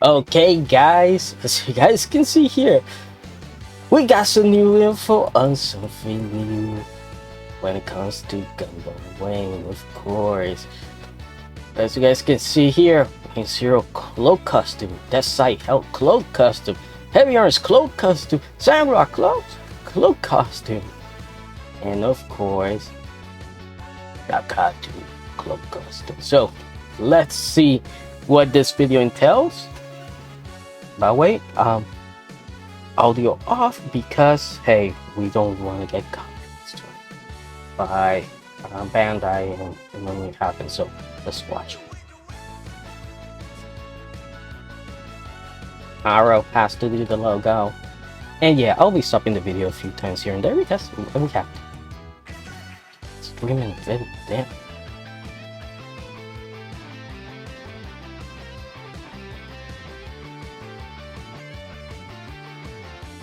Okay, guys, as you guys can see here, we got some new info on something new when it comes to Gundam Wing, of course. As you guys can see here, in Zero cloak costume, Death Sight Hell cloak costume, Heavy Arms cloak costume, Samurai cloak costume, and of course, Nakatu cloak costume. So, let's see what this video entails. By the way, audio off because hey, we don't want to get copyrighted by Bandai and when it happens. So let's watch. Arrow has to do the logo, and yeah, I'll be stopping the video a few times here and there because we have to. It's 3 minutes in, damn.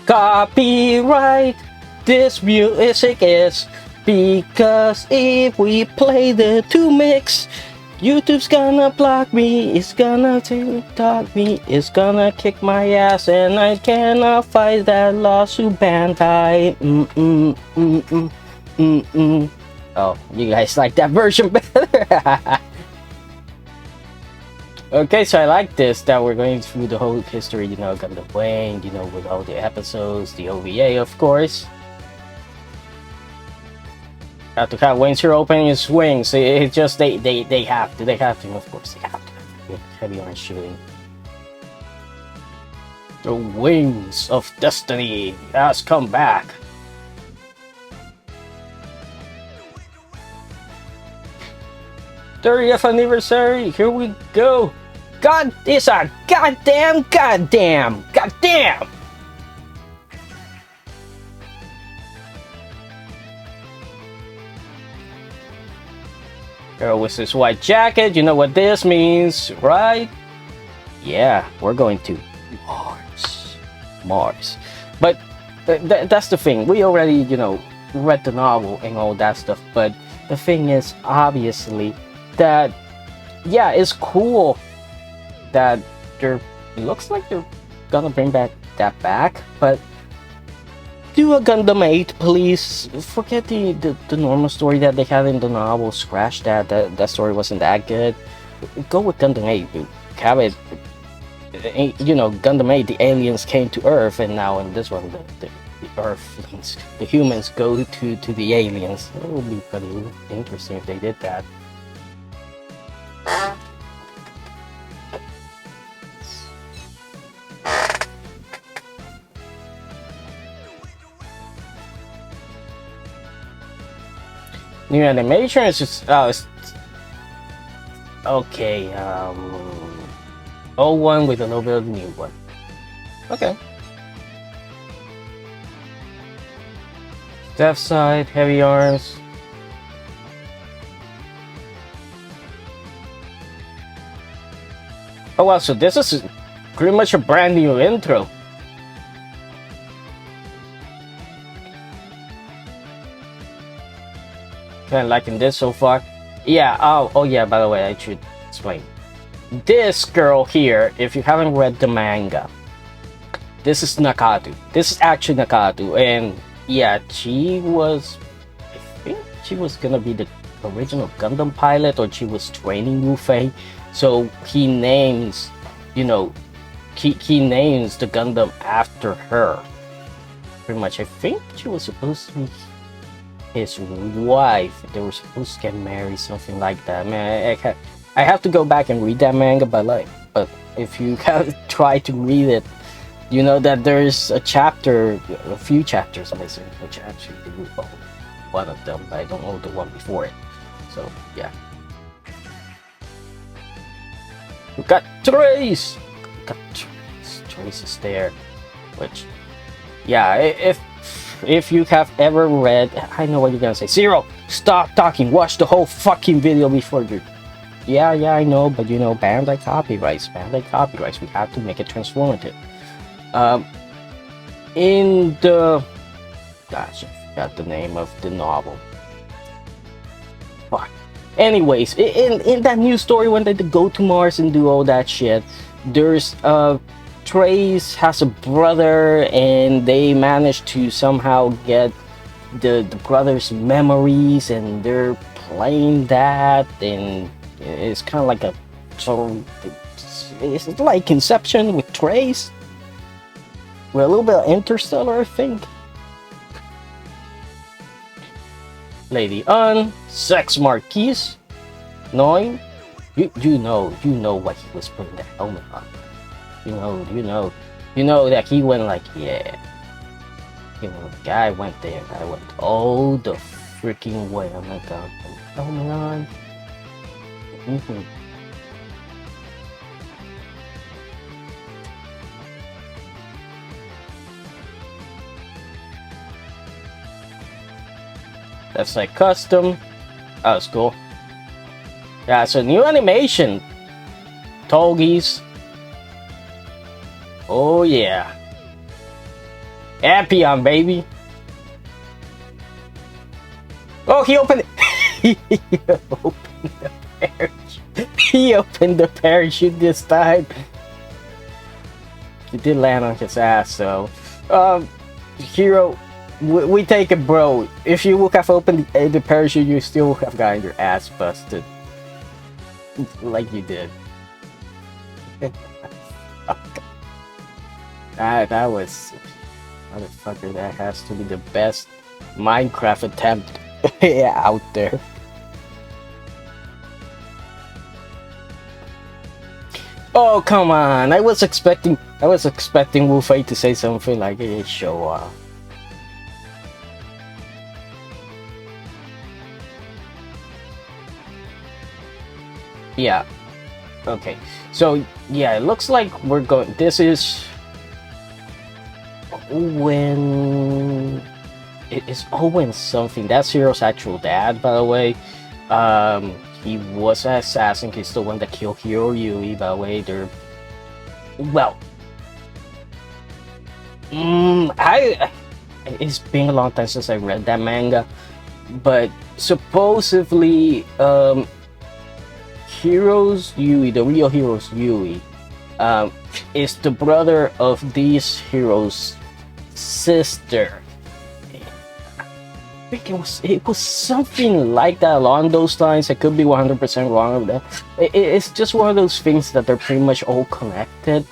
Copyright this music is because if we play the two mix, YouTube's gonna block me, it's gonna TikTok me, it's gonna kick my ass, and I cannot fight that lawsuit. Bandai. Oh, you guys like that version better? Okay, so I like this, that we're going through the whole history, you know, Gundam Wing, you know, with all the episodes, the OVA, of course. Have to have Wings here opening his wings. It just, they have to, of course, they have to. Heavy Arms shooting. The Wings of Destiny has come back. '30th anniversary, here we go. God, it's a goddamn. Girl with his white jacket, you know what this means, right? Yeah, we're going to Mars. But that's the thing, we already, you know, read the novel and all that stuff, but the thing is, obviously, that, yeah, it's cool that it looks like they're gonna bring that back, but do a Gundam 8, please. Forget the normal story that they had in the novel. Scratch that. That story wasn't that good. Go with Gundam 8. Have it, you know, Gundam 8, the aliens came to Earth, and now in this one, the Earthlings, the humans go to the aliens. It would be pretty interesting if they did that. New animation is just okay. 01 with a little bit of the new one. Okay. Death Side, Heavy Arms. Oh wow, so this is pretty much a brand new intro. Kind of liking this so far. Yeah, oh yeah, by the way, I should explain. This girl here, if you haven't read the manga, this is Nakatu. This is actually Nakatu, and yeah, she was, I think she was gonna be the original Gundam pilot, or she was training Rufei. So he names, you know, he names the Gundam after her. Pretty much, I think she was supposed to be his wife. They were supposed to get married, something like that. Man, I have to go back and read that manga, but if you have tried to read it, you know that there's a few chapters missing, which actually one of them, but I don't know the one before it. So yeah, we got Trace. Trace is there, which, yeah, if you have ever read, I know what you're gonna say. Zero, stop talking. Watch the whole fucking video before you. Yeah, I know, but you know, Bandai copyrights. We have to make it transformative. In the, gosh, I forgot the name of the novel. Fuck. Anyways, in that new story when they go to Mars and do all that shit, there's Trace has a brother, and they managed to somehow get the brother's memories, and they're playing that, and it's kind of like a sort of, it's like Inception with Trace, with a little bit of Interstellar, I think. Lady An, Sex Marquise, 9. You know what he was putting the helmet on. You know that he went like, yeah. You know, the guy went there. I went all the freaking way. Oh my god, helmet on. That's like custom. Oh, that's cool. Yeah, so new animation. Togies. Oh yeah. Appion, baby. Oh, he opened it. He opened the parachute. He opened the parachute this time. He did land on his ass, so Hero, we take it, bro. If you would have opened the parachute, you still would have gotten your ass busted. Like you did. That was... Motherfucker, that has to be the best Minecraft attempt out there. Oh, come on. I was expecting Wu Fei to say something like, hey, show off. Yeah. Okay. So, yeah, it looks like we're going... This is... Owen... It is Owen something. That's Hero's actual dad, by the way. He was an assassin. He's the one that killed Hero Yui, by the way. They're... Well... It's been a long time since I read that manga. But supposedly, Hero's Yui, the real Hero's Yui, is the brother of these heroes' sister. I think it was something like that along those lines. I could be 100% wrong with that. It's just one of those things that they're pretty much all connected,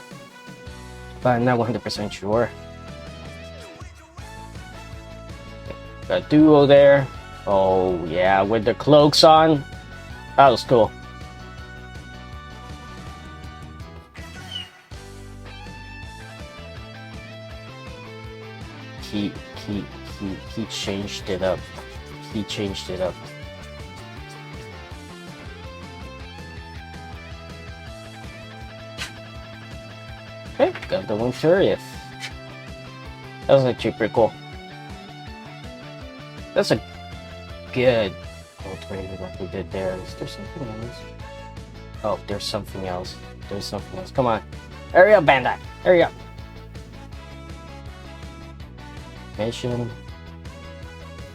but I'm not 100% sure. Got a duo there. Oh yeah, with their cloaks on. That was cool. He changed it up. He changed it up. Okay, got the 130th. That was actually pretty cool. That's a good alternative what we did there. Is there something else? Oh, there's something else. There's something else. Come on. Hurry up, Bandai. Hurry up. Mission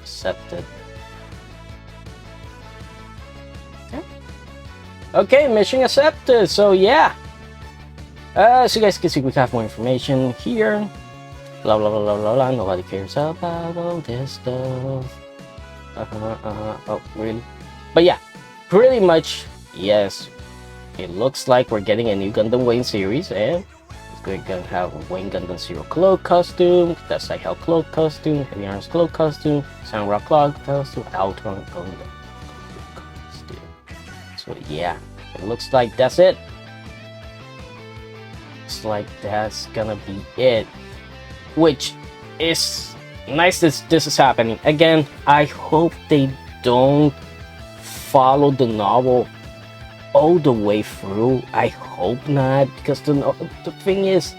accepted. Okay, mission accepted. So yeah. So you guys can see we have more information here. Blah blah blah blah blah blah. Nobody cares about all this stuff. Oh, really? But yeah, pretty much yes. It looks like we're getting a new Gundam Wayne series, and we're gonna have a Wayne Gundam Zero cloak costume, that's like Hell cloak costume, Heavy Arms cloak costume, Sunrock cloak costume, Outrun Gundam costume. So yeah, it looks like that's it. Looks like that's gonna be it. Which is nice that this is happening. Again, I hope they don't follow the novel all the way through. I hope not, because the thing is,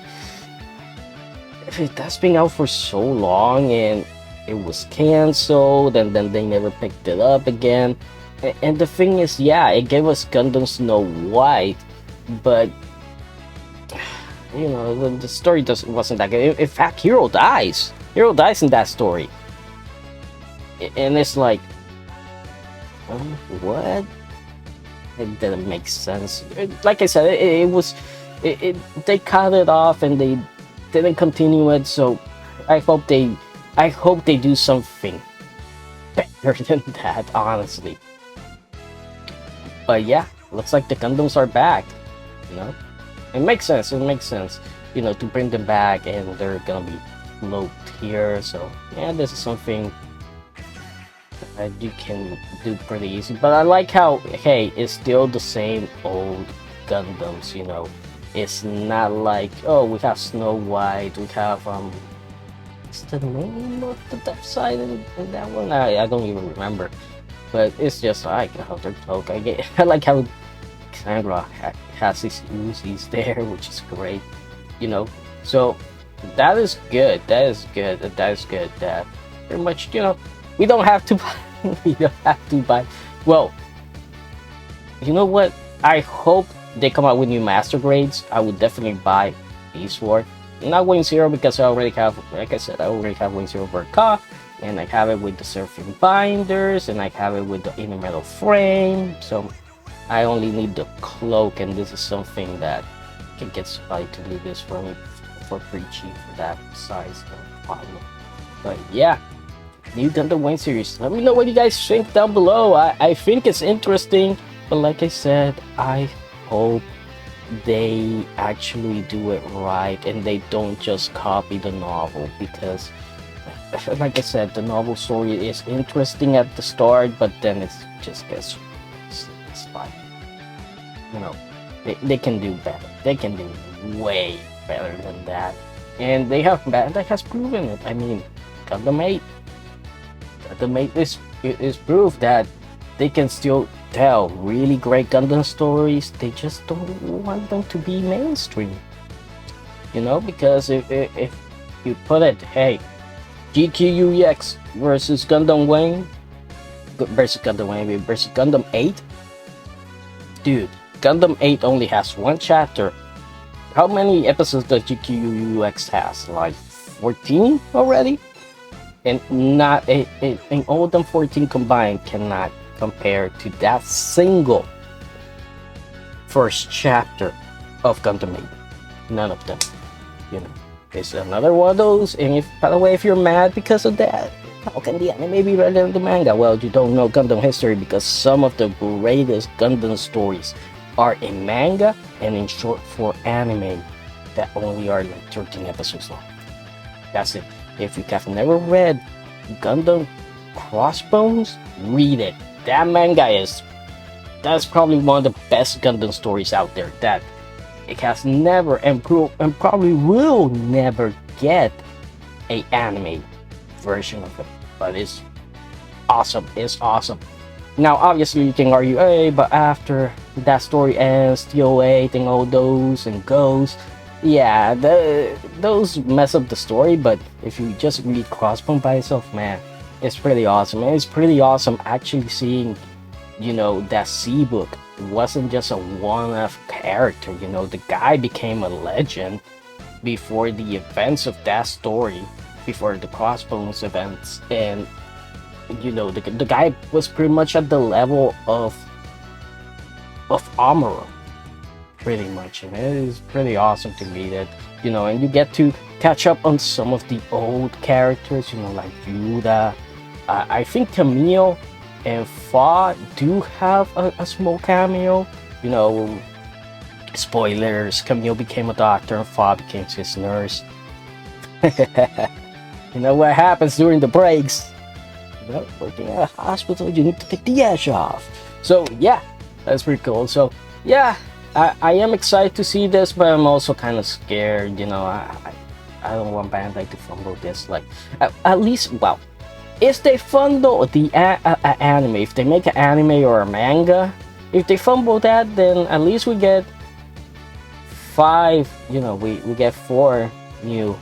that's been out for so long and it was canceled, and then they never picked it up again. And the thing is, yeah, it gave us Gundam Snow White, but you know, the story wasn't that good. In fact, Hero dies. Hero dies in that story, and it's like, what? It didn't make sense. Like I said, it was they cut it off and they didn't continue it. So I hope they do something better than that, honestly. But yeah, looks like the Gundams are back. You know, it makes sense. It makes sense. You know, to bring them back, and they're gonna be low tier. So yeah, this is something that you can do pretty easy. But I like how, hey, it's still the same old Gundams. You know, it's not like, oh, we have Snow White, we have what's the name of the Death Side in that one? I don't even remember. But it's just like how they're talking. I like how Sandra has these Uzis there, which is great. You know, so that is good. That is good. That is good. That pretty much, you know, we don't have to buy. We don't have to buy. Well, you know what? I hope they come out with new master grades. I would definitely buy these four. Not Wing Zero, because I already have, like I said, I already have Wing Zero Verka, and I have it with the surfing binders, and I have it with the inner metal frame. So I only need the cloak, and this is something that can get somebody to do this for me for pretty cheap for that size. No problem. But yeah, new Gundam Wing series. Let me know what you guys think down below. I think it's interesting, but like I said, I hope they actually do it right and they don't just copy the novel, because like I said, the novel story is interesting at the start, but then it just gets it's fine. You know, they can do better. They can do way better than that, and Bandai has proven it. I mean, Gundam 8 is proof that they can still tell really great Gundam stories. They just don't want them to be mainstream, you know, because if you put it, hey, GQUX versus Gundam Wing versus Gundam 8, dude, Gundam 8 only has one chapter. How many episodes does GQUX has? Like 14 already? And not in all of them 14 combined cannot compare to that single first chapter of Gundam 8. None of them, you know. It's another one of those, and if, by the way, if you're mad because of that, how can the anime be better than the manga? Well, you don't know Gundam history, because some of the greatest Gundam stories are in manga and in short for anime that only are like 13 episodes long. That's it. If you have never read Gundam Crossbones, read it. That manga that's probably one of the best Gundam stories out there. That it has never and probably will never get a anime version of it. But it's awesome. It's awesome. Now, obviously, you can argue, hey, but after that story ends, TOA thing, all those and goes. Yeah, those mess up the story, but if you just read Crossbone by itself, man, it's pretty awesome. And it's pretty awesome actually seeing, you know, that C book wasn't just a one-off character. You know, the guy became a legend before the events of that story, before the Crossbones events, and you know, the guy was pretty much at the level of Amuro, pretty much, and it is pretty awesome to read it, you know, and you get to catch up on some of the old characters, you know, like Yuda. I think Camille and Fa do have a small cameo, you know. Spoilers, Camille became a doctor and Fa became his nurse. You know what happens during the breaks? Well, working at a hospital, you need to take the edge off. So yeah, that's pretty cool. So yeah, I am excited to see this, but I'm also kind of scared. You know, I don't want Bandai to fumble this. Like at least, well, if they fumble the anime, if they make an anime or a manga, if they fumble that, then at least we get 5. You know, we get 5 new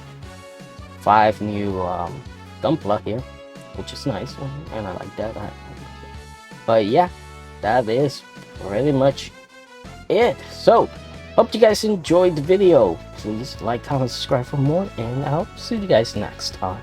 Gunpla here, which is nice, and I like that. But yeah, that is pretty much it. So hope you guys enjoyed the video. Please like, comment, subscribe for more, and I'll see you guys next time.